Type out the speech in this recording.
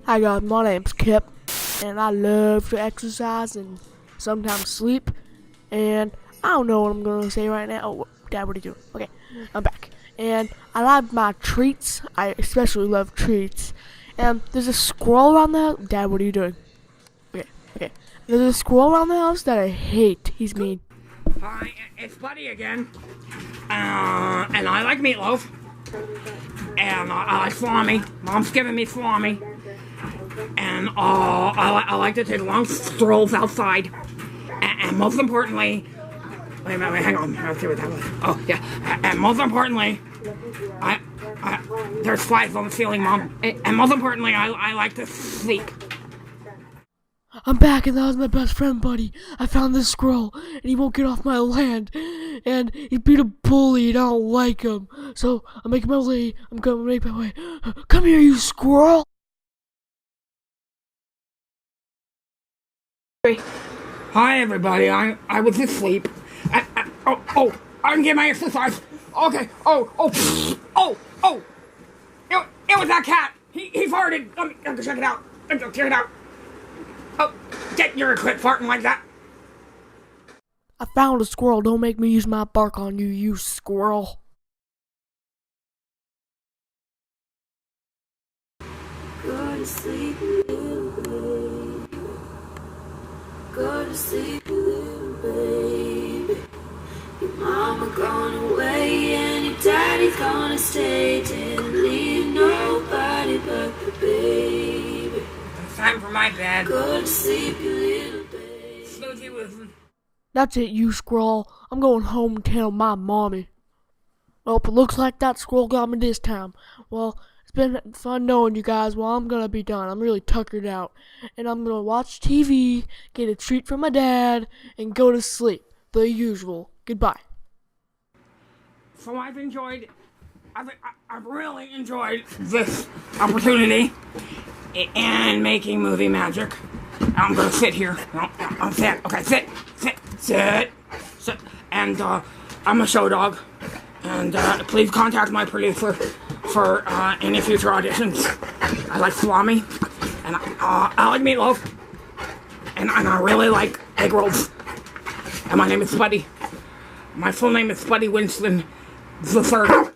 Hi guys, my name's Kip, and I love to exercise and sometimes sleep, and I don't know what I'm gonna say right now. Oh, Dad, what are you doing? Okay, I'm back, and I like my treats. I especially love treats. And there's a squirrel around the house. Dad, what are you doing? Okay. There's a squirrel around the house that I hate. He's mean. Hi, it's Buddy again. And I like meatloaf. And I like salami. Mom's giving me salami. And I like to take long strolls outside. And most importantly, wait a minute, hang on. I'll see what that was. Oh, yeah. And most importantly, there's flies on the ceiling, Mom. And most importantly, I like to sleep. I'm back, and that was my best friend, Buddy. I found this squirrel, and he won't get off my land. And he beat a bully, and I don't like him. So I'm making my way. I'm gonna make my way. Come here, you squirrel! Hi, everybody. I was asleep. I can get my exercise. Okay. It was that cat. He farted. Let me check it out. Check it out. Oh, get your quit farting like that. I found a squirrel. Don't make me use my bark on you, you squirrel. Go to sleep, little baby. Go to sleep, little baby. Your mama gone away and your daddy's gonna stay. Didn't leave nobody but the baby. It's time for my bed. Go to sleep, you little baby. Smoothie with... That's it, you squirrel. I'm going home and tell my mommy. Well, it looks like that squirrel got me this time. Well, it's been fun knowing you guys. Well, I'm gonna be done. I'm really tuckered out. And I'm gonna watch TV, get a treat from my dad, and go to sleep. The usual. Goodbye. So I've really enjoyed this opportunity in making movie magic. I'm gonna sit here. I'm sit. Okay, sit. And I'm a show dog. And please contact my producer for any future auditions. I like salami, and I like meatloaf, and I really like egg rolls. And my name is Spuddy. My full name is Spuddy Winston the Third.